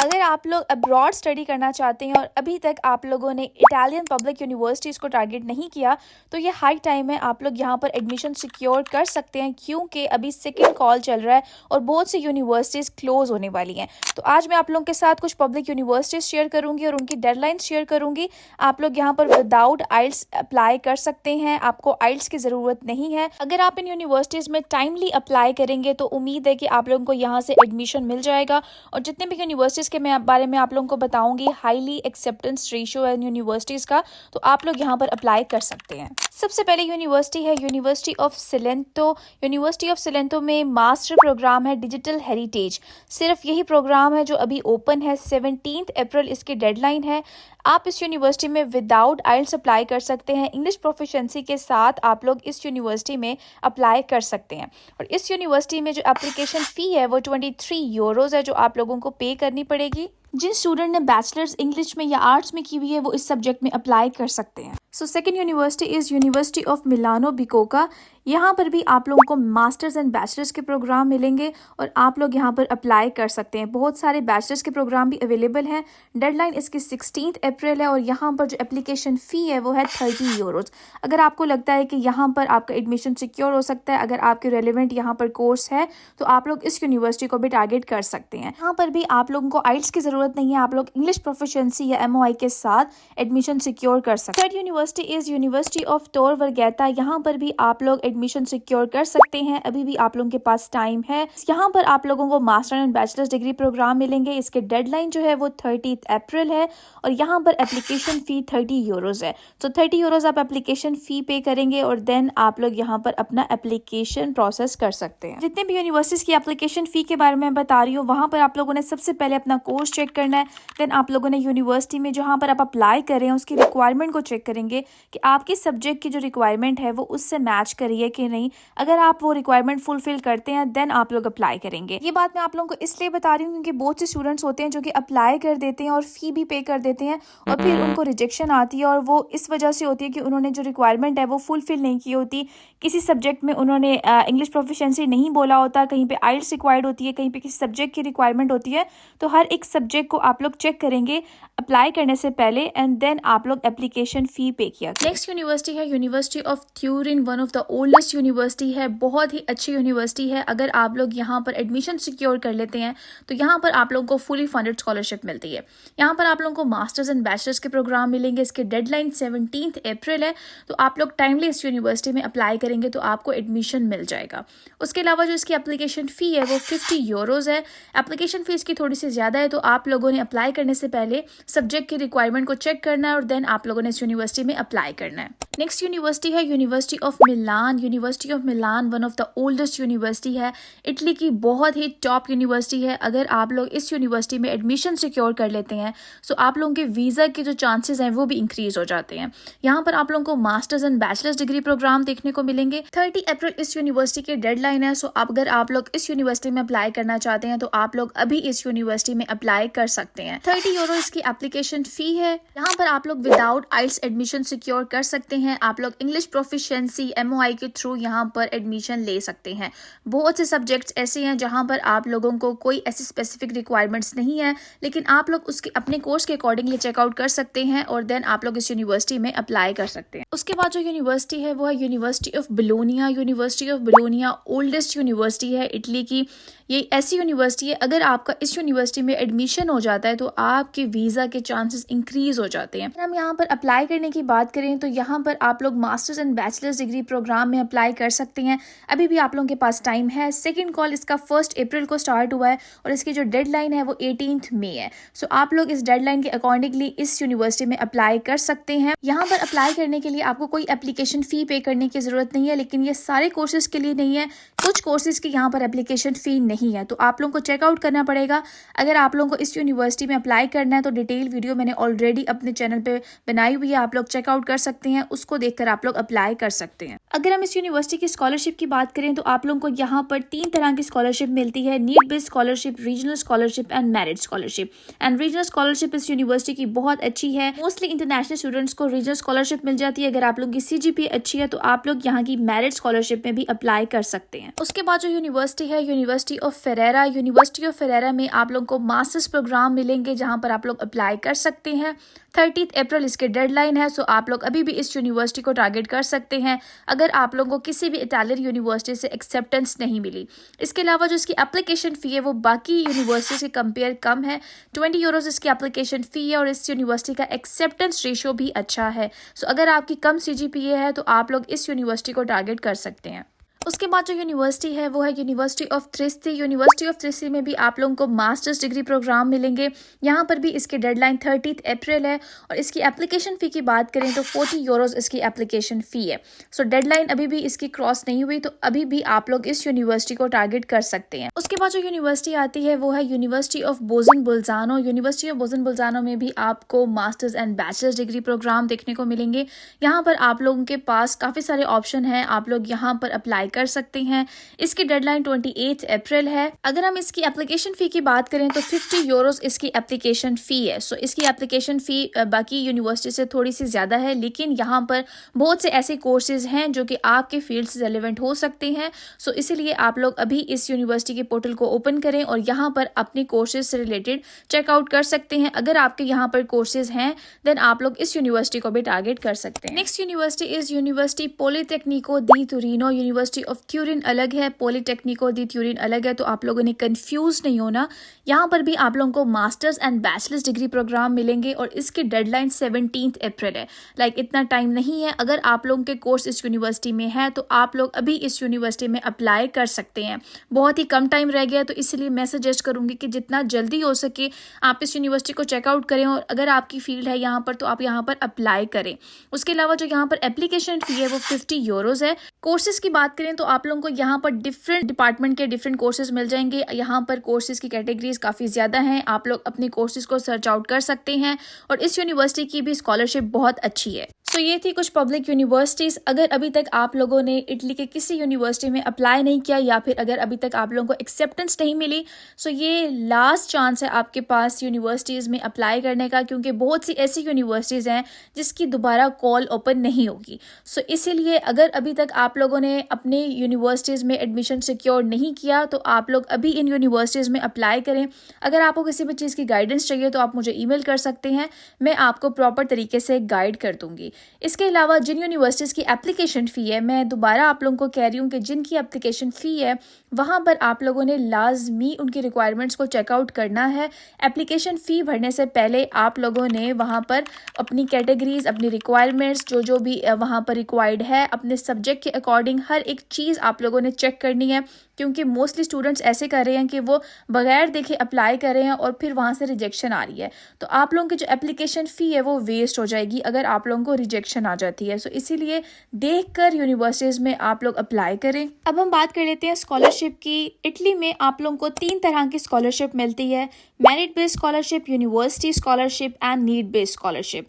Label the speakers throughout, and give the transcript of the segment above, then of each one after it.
Speaker 1: अगर आप लोग अब्रॉड स्टडी करना चाहते हैं और अभी तक आप लोगों ने इटालियन पब्लिक यूनिवर्सिटीज़ को टारगेट नहीं किया तो ये हाई टाइम है आप लोग यहाँ पर एडमिशन सिक्योर कर सकते हैं, क्योंकि अभी सेकेंड कॉल चल रहा है और बहुत सी यूनिवर्सिटीज़ क्लोज होने वाली हैं। तो आज मैं आप लोगों के साथ कुछ पब्लिक यूनिवर्सिटीज़ शेयर करूँगी और उनकी डेडलाइन शेयर करूँगी। आप लोग यहाँ पर विदाउट आइल्स अप्लाई कर सकते हैं, आपको आइल्स की ज़रूरत नहीं है। अगर आप इन यूनिवर्सिटीज़ में टाइमली अप्लाई करेंगे तो उम्मीद है कि आप लोगों को यहाँ से एडमिशन मिल जाएगा। और जितने भी यूनिवर्सिटीज़ के मैं बारे में आप लोगों को बताऊंगी, हाईली एक्सेप्टेंस रेशियो है यूनिवर्सिटीज़ का, तो आप लोग यहाँ पर अप्लाई कर सकते हैं। सबसे पहले यूनिवर्सिटी है यूनिवर्सिटी ऑफ सिलेंतो। यूनिवर्सिटी ऑफ सिलेंतो में मास्टर प्रोग्राम है डिजिटल हेरिटेज। सिर्फ यही प्रोग्राम है जो अभी ओपन है। 17 अप्रैल इसकी डेडलाइन है। आप इस यूनिवर्सिटी में विदाउट आइल्स अप्लाई कर सकते हैं। इंग्लिश प्रोफिशिएंसी के साथ आप लोग इस यूनिवर्सिटी में अप्लाई कर सकते हैं। और इस यूनिवर्सिटी में जो एप्लीकेशन फ़ी है वो 23 यूरोज़ है, जो आप लोगों को पे करनी पड़ेगी। जिन स्टूडेंट ने बैचलर्स इंग्लिश में या आर्ट्स में की हुई है वो इस सब्जेक्ट में अप्लाई कर सकते हैं। So second university is university of Milano Bicocca. यहाँ पर भी आप लोगों को मास्टर्स एंड बैचलर्स के प्रोग्राम मिलेंगे और आप लोग यहाँ पर अप्लाई कर सकते हैं। बहुत सारे बैचलर्स के प्रोग्राम भी अवेलेबल हैं। डेडलाइन इसकी 16 अप्रैल है और यहाँ पर जो एप्लीकेशन फ़ी है वो है 30 यूरोज़। अगर आपको लगता है कि यहाँ पर आपका एडमिशन सिक्योर हो सकता है, अगर आपके रेलिवेंट यहाँ पर कोर्स है, तो आप लोग इस यूनिवर्सिटी को भी टारगेट कर सकते हैं। यहाँ पर भी आप लोगों को आइल्स की ज़रूरत नहीं है, आप लोग इंग्लिश प्रोफिशिएंसी या MOI के साथ एडमिशन सिक्योर कर सकते हैं। Third university is university of Tor Vergata. यहाँ पर भी आप लोग एडमिशन सिक्योर कर सकते हैं, अभी भी आप लोगों के पास टाइम है। यहाँ पर आप लोगों को master and bachelors degree program मिलेंगे। इसके डेडलाइन जो है वो 30 अप्रैल है और यहाँ पर एप्लीकेशन फ़ी 30 यूरोज़ है। तो 30 यूरोज़ आप एप्लीकेशन फ़ी पे करेंगे और देन आप लोग यहाँ पर अपना एप्लीकेशन प्रोसेस कर सकते हैं। जितने भी यूनिवर्सिटीज़ की एप्लीकेशन फ़ी के बारे में बता रही हूँ, वहाँ पर आप लोगों ने सबसे पहले अपना कोर्स चेक करना है। देन आप लोगों ने यूनिवर्सिटी में जहाँ पर आप अप्लाई करें उसकी रिक्वायरमेंट को चेक करेंगे कि आपकी सब्जेक्ट की जो रिक्वायरमेंट है वो उससे मैच करी है कि नहीं। अगर आप वो रिक्वायरमेंट फुलफिल करते हैं देन आप लोग अप्लाई करेंगे। ये बात मैं आप लोगों को इसलिए बता रही हूँ क्योंकि बहुत से स्टूडेंट्स होते हैं जो कि अप्लाई कर देते हैं और फ़ी भी पे कर देते हैं और फिर उनको रिजेक्शन आती है और वो इस वजह से होती है कि उन्होंने जो रिक्वायरमेंट है वो फुलफिल नहीं की होती। किसी सब्जेक्ट में उन्होंने इंग्लिश प्रोफिशिएंसी नहीं बोला होता, कहीं पे आइल्स रिक्वायर्ड होती है, कहीं पे किसी सब्जेक्ट की रिक्वायरमेंट होती है। तो हर एक सब्जेक्ट को आप लोग चेक करेंगे अप्लाई करने से पहले एंड देन आप लोग एप्लीकेशन फ़ी पे किया। नेक्स्ट यूनिवर्सिटी है university of Turin, one of the oldest university है, बहुत ही अच्छी यूनिवर्सिटी है। अगर आप लोग यहाँ पर एडमिशन सिक्योर कर लेते हैं तो यहाँ पर आप लोगों को फुली फंडेड स्कॉलरशिप मिलती है। यहाँ पर आप लोगों को मास्टर्स एंड बैचलर्स के प्रोग्राम मिलेंगे। इसके डेडलाइन 17 अप्रैल है, तो आप लोग टाइमली इस यूनिवर्सिटी में अप्लाई करेंगे तो आपको एडमिशन मिल जाएगा। उसके अलावा जो इसकी एप्लीकेशन फ़ी है वो 50 यूरोज़ है। एप्लीकेशन फ़ीस की थोड़ी सी ज़्यादा है, तो आप लोगों ने अप्लाई करने से पहले सब्जेक्ट की रिक्वायरमेंट को चेक करना है और देन आप लोगों ने इस यूनिवर्सिटी में अप्लाई करना है। नेक्स्ट यूनिवर्सिटी है university of Milan. University of Milan one of the oldest university है, इटली की बहुत ही टॉप यूनिवर्सिटी है। अगर आप लोग इस यूनिवर्सिटी में एडमिशन सिक्योर कर लेते हैं तो आप लोगों के वीज़ा के जो चांसेस हैं वो भी इंक्रीज हो जाते हैं। यहाँ पर आप लोगों को masters and bachelors degree program देखने को मिलेंगे। 30 अप्रैल इस यूनिवर्सिटी की डेडलाइन है। सो अगर आप लोग इस यूनिवर्सिटी में अप्लाई करना चाहते हैं तो आप लोग अभी इस यूनिवर्सिटी में अप्लाई कर सकते हैं। 30 यूरो इसकी एप्लीकेशन फ़ी है। यहाँ पर आप लोग विदाउट आइल्स एडमिशन सिक्योर कर सकते हैं। आप लोग इंग्लिश प्रोफिशिएंसी MOI के थ्रू यहाँ पर एडमिशन ले सकते हैं। बहुत से सब्जेक्ट्स ऐसे हैं जहाँ पर आप लोगों को कोई ऐसी स्पेसिफिक रिक्वायरमेंट्स नहीं है, लेकिन आप लोग उसके अपने कोर्स के अकॉर्डिंगली चेकआउट कर सकते हैं और देन आप लोग इस यूनिवर्सिटी में अप्लाई कर सकते हैं। उसके बाद जो यूनिवर्सिटी है वो है university of Bologna. University of Bologna oldest university है इटली की। ये ऐसी यूनिवर्सिटी है, अगर आपका इस यूनिवर्सिटी में एडमिशन हो जाता है तो आपके वीज़ा के चांसेस इंक्रीज हो जाते हैं। हम यहाँ पर अप्लाई करने की बात करें तो यहाँ पर आप लोग masters and bachelors degree program में अप्लाई कर सकते हैं। अभी भी आप लोगों के पास टाइम है। सेकेंड कॉल इसका 1 अप्रैल को स्टार्ट हुआ है और इसकी जो डेडलाइन है वो 18 मई है। सो आप लोग इस डेडलाइन के अकॉर्डिंगली इस यूनिवर्सिटी में अप्लाई कर सकते हैं। यहाँ पर अप्लाई करने के लिए आपको कोई एप्लीकेशन फ़ी पे करने की ज़रूरत नहीं है, लेकिन ये सारे कोर्सेज के लिए नहीं है। कुछ कोर्सेज की यहाँ पर एप्लीकेशन फ़ी नहीं है, तो आप लोगों को चेकआउट करना पड़ेगा। अगर आप लोगों को इस यूनिवर्सिटी में अप्लाई करना है तो डिटेल वीडियो मैंने ऑलरेडी अपने चैनल पे बनाई हुई है, आप लोग चेकआउट कर सकते हैं। उसको देखकर आप लोग अप्लाई कर सकते हैं। अगर हम इस इस यूनिवर्सिटी की स्कॉलरशिप की बात करें तो आप लोगों को यहाँ पर 3 तरह की स्कॉलरशिप मिलती है, need based scholarship, regional scholarship and merit scholarship. And regional scholarship इस यूनिवर्सिटी की बहुत अच्छी है। मोस्टली इंटरनेशनल स्टूडेंट्स को रीजनल स्कॉलरशिप मिल जाती है। अगर आप लोगों की CGPA अच्छी है तो आप लोग यहाँ की मेरिट स्कॉलरशिप में भी अप्लाई कर सकते हैं। उसके बाद जो यूनिवर्सिटी है, university of Ferreira. University of Ferreira में आप लोगों को मास्टर्स प्रोग्राम मिलेंगे जहाँ पर आप लोग अप्लाई कर सकते हैं। 30 अप्रैल इसके डेडलाइन है, सो आप लोग अभी भी इस यूनिवर्सिटी को टारगेट कर सकते हैं अगर आप लोगों को किसी भी इटालियन यूनिवर्सिटी से एक्सेप्टेंस नहीं मिली। इसके अलावा जो इसकी एप्लीकेशन फ़ी है वो बाकी यूनिवर्सिटी से कंपेयर कम है। 20 यूरोज़ इसकी एप्लीकेशन फ़ी है और इस यूनिवर्सिटी का एक्सेप्टेंस रेशियो भी अच्छा है। सो अगर आपकी कम CGPA है तो आप लोग इस यूनिवर्सिटी को टारगेट कर सकते हैं। उसके बाद जो यूनिवर्सिटी है वो है यूनिवर्सिटी ऑफ त्रिस्ती। यूनिवर्सिटी ऑफ त्रिस्ती में भी आप लोगों को मास्टर्स डिग्री प्रोग्राम मिलेंगे। यहाँ पर भी इसकी डेडलाइन 30 अप्रैल है और इसकी एप्लीकेशन फ़ी की बात करें तो 40 यूरोज़ इसकी एप्लीकेशन फ़ी है। सो डेडलाइन अभी भी इसकी क्रॉस नहीं हुई, तो अभी भी आप लोग इस यूनिवर्सिटी को टारगेट कर सकते हैं। उसके बाद जो यूनिवर्सिटी आती है वो है university of Bozen Bolzano. University of Bozen Bolzano में भी आपको masters and bachelors degree program देखने को मिलेंगे। यहाँ पर आप लोगों के पास काफ़ी सारे ऑप्शन हैं, आप लोग यहाँ पर अप्लाई कर सकते हैं। इसकी डेडलाइन 28 अप्रैल है। अगर हम इसकी एप्लीकेशन फ़ी की बात करें तो 50 यूरोज़ इसकी एप्लीकेशन फ़ी है। सो इसकी एप्लीकेशन फ़ी बाकी यूनिवर्सिटी से थोड़ी सी ज़्यादा है, लेकिन यहाँ पर बहुत से ऐसे कोर्सेज हैं जो कि आपके फील्ड से रेलेवेंट हो सकते हैं। सो इसीलिए आप लोग अभी इस यूनिवर्सिटी के पोर्टल को ओपन करें और यहाँ पर अपने कोर्सेज से रिलेटेड चेकआउट कर सकते हैं। अगर आपके यहाँ पर कोर्सेज हैं देन आप लोग इस यूनिवर्सिटी को भी टारगेट कर सकते हैं। Next university is university Politecnico di Torino. University of Turin अलग है, पॉलिटेक्निको दी ट्यूरिन अलग है, तो आप लोगों ने कंफ्यूज नहीं होना। यहाँ पर भी आप लोगों को masters and bachelors degree program मिलेंगे और इसकी डेडलाइन 17 अप्रैल है। इतना टाइम नहीं है। अगर आप लोगों के कोर्स इस यूनिवर्सिटी में है तो आप लोग अभी इस यूनिवर्सिटी में अप्लाई कर सकते हैं। बहुत ही कम टाइम रह गया, तो इसलिए मैं सजेस्ट करूंगी कि जितना जल्दी हो सके आप इस यूनिवर्सिटी को चेकआउट करें और अगर आपकी फील्ड है यहाँ पर तो आप यहाँ पर अप्लाई करें। उसके अलावा जो यहाँ पर एप्लीकेशन फ़ी है वो 50 यूरोज़ है। कोर्सेज की बात करें तो आप लोगों को यहाँ पर डिफरेंट डिपार्टमेंट के डिफरेंट कोर्सेज मिल जाएंगे। यहाँ पर कोर्सेज की कैटेगरीज काफ़ी ज़्यादा हैं, आप लोग अपने कोर्सेज को सर्च आउट कर सकते हैं और इस यूनिवर्सिटी की भी स्कॉलरशिप बहुत अच्छी है। तो ये थी कुछ पब्लिक यूनिवर्सिटीज़। अगर अभी तक आप लोगों ने इटली के किसी यूनिवर्सिटी में अप्लाई नहीं किया या फिर अगर अभी तक आप लोगों को एक्सेप्टेंस नहीं मिली, सो ये लास्ट चांस है आपके पास यूनिवर्सिटीज़ में अप्लाई करने का, क्योंकि बहुत सी ऐसी यूनिवर्सिटीज़ हैं जिसकी दोबारा कॉल ओपन नहीं होगी। सो इसीलिए अगर अभी तक आप लोगों ने अपने यूनिवर्सिटीज़ में एडमिशन सिक्योर नहीं किया तो आप लोग अभी इन यूनिवर्सिटीज़ में अप्लाई करें। अगर आपको किसी भी चीज़ की गाइडेंस चाहिए तो आप मुझे ईमेल कर सकते हैं, मैं आपको प्रॉपर तरीके से गाइड कर दूंगी। इसके अलावा जिन यूनिवर्सिटीज़ की एप्लीकेशन फ़ी है, मैं दोबारा आप लोगों को कह रही हूँ कि जिनकी एप्लीकेशन फ़ी है वहाँ पर आप लोगों ने लाजमी उनकी रिक्वायरमेंट्स को चेकआउट करना है। एप्लीकेशन फ़ी भरने से पहले आप लोगों ने वहाँ पर अपनी कैटेगरीज, अपनी रिक्वायरमेंट्स जो भी वहाँ पर रिक्वायर्ड है, अपने सब्जेक्ट के अकॉर्डिंग हर एक चीज़ आप लोगों ने चेक करनी है, क्योंकि मोस्टली स्टूडेंट्स ऐसे कर रहे हैं कि वो बगैर देखे अप्लाई कर रहे हैं और फिर वहाँ से रिजेक्शन आ रही है। तो आप लोगों की जो एप्लीकेशन फ़ी है वो वेस्ट हो जाएगी अगर आप लोगों को रिजेक्शन आ जाती है। सो इसीलिए देखकर यूनिवर्सिटीज़ में आप लोग अप्लाई करें। अब हम बात कर लेते हैं स्कॉलरशिप की। इटली में आप लोगों को 3 तरह की स्कॉलरशिप मिलती है, merit based scholarship, university scholarship and need based scholarship.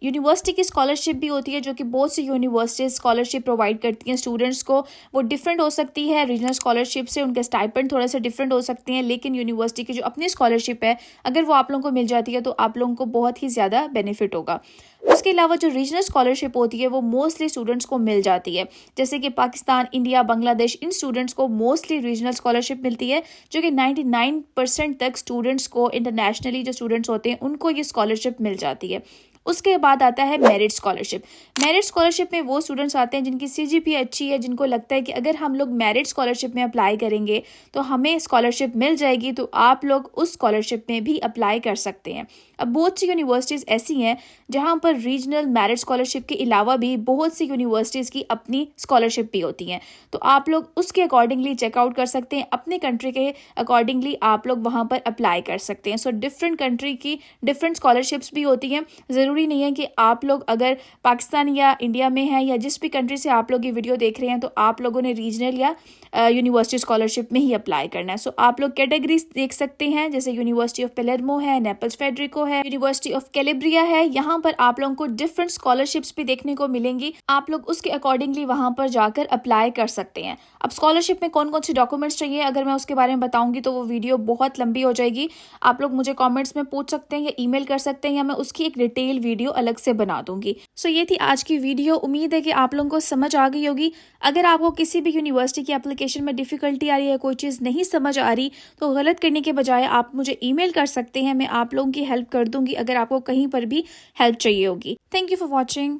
Speaker 1: University की स्कॉलरशिप भी होती है जो कि बहुत सी यूनिवर्सिटीज स्कॉलरशिप प्रोवाइड करती हैं स्टूडेंट्स को। वो डिफरेंट हो सकती है रीजनल स्कॉलरशिप से, उनके स्टाइपेंड थोड़े से डिफरेंट हो सकते हैं, लेकिन यूनिवर्सिटी की जो अपनी स्कॉलरशिप है अगर वो आप लोगों को मिल जाती है तो आप लोगों को बहुत ही ज़्यादा बेनिफिट होगा। उसके अलावा जो रीजनल स्कॉलरशिप होती है वो मोस्टली स्टूडेंट्स को मिल जाती है, जैसे कि पाकिस्तान, इंडिया, बांग्लादेश, इन स्टूडेंट्स को मोस्टली रीजनल स्कॉलरशिप मिलती है, जो कि 99% तक स्टूडेंट्स को, इंटरनेशनली जो स्टूडेंट्स होते हैं उनको ये स्कॉलरशिप मिल जाती है। उसके बाद आता है मेरिट स्कॉलरशिप। मेरिट स्कॉलरशिप में वो स्टूडेंट्स आते हैं जिनकी CGPA अच्छी है, जिनको लगता है कि अगर हम लोग मेरिट स्कॉलरशिप में अप्लाई करेंगे तो हमें स्कॉलरशिप मिल जाएगी, तो आप लोग उस स्कॉलरशिप में भी अप्लाई कर सकते हैं। अब बहुत सी यूनिवर्सिटीज़ ऐसी हैं जहाँ पर रीजनल मेरिट स्कॉलरशिप के अलावा भी बहुत सी यूनिवर्सिटीज़ की अपनी स्कॉलरशिप भी होती हैं, तो आप लोग उसके अकॉर्डिंगली चेकआउट कर सकते हैं, अपने कंट्री के अकॉर्डिंगली आप लोग वहाँ पर अप्लाई कर सकते हैं। सो डिफरेंट कंट्री की डिफरेंट स्कॉलरशिप्स भी होती हैं। ज़रूरी ज़रूरी नहीं है कि आप लोग अगर पाकिस्तान या इंडिया में हैं या जिस भी कंट्री से आप लोग ये वीडियो देख रहे हैं तो आप लोगों ने रीजनल या यूनिवर्सिटी स्कॉलरशिप में ही अप्लाई करना है। सो आप लोग कैटेगरीज देख सकते हैं, जैसे यूनिवर्सिटी ऑफ पेलेर्मो है, नेपल्स फेडरिको है, यूनिवर्सिटी ऑफ कैलिब्रिया है। यहाँ पर आप लोगों को डिफरेंट स्कॉलरशिप्स भी देखने को मिलेंगी, आप लोग उसके अकॉर्डिंगली वहां पर जाकर अप्लाई कर सकते हैं। अब स्कॉलरशिप में कौन कौन सी डॉक्यूमेंट्स चाहिए अगर मैं उसके बारे में बताऊंगी तो वो वीडियो बहुत लंबी हो जाएगी। आप लोग मुझे कमेंट्स में पूछ सकते हैं या ईमेल कर सकते हैं या मैं उसकी एक डिटेल वीडियो अलग से बना दूंगी। सो ये थी आज की वीडियो। उम्मीद है कि आप लोगों को समझ आ गई होगी। अगर आपको किसी भी यूनिवर्सिटी की एप्लीकेशन में डिफिकल्टी आ रही है, कोई चीज़ नहीं समझ आ रही, तो गलत करने के बजाय आप मुझे ईमेल कर सकते हैं, मैं आप लोगों की हेल्प कर दूंगी अगर आपको कहीं पर भी हेल्प चाहिए होगी। Thank you for watching.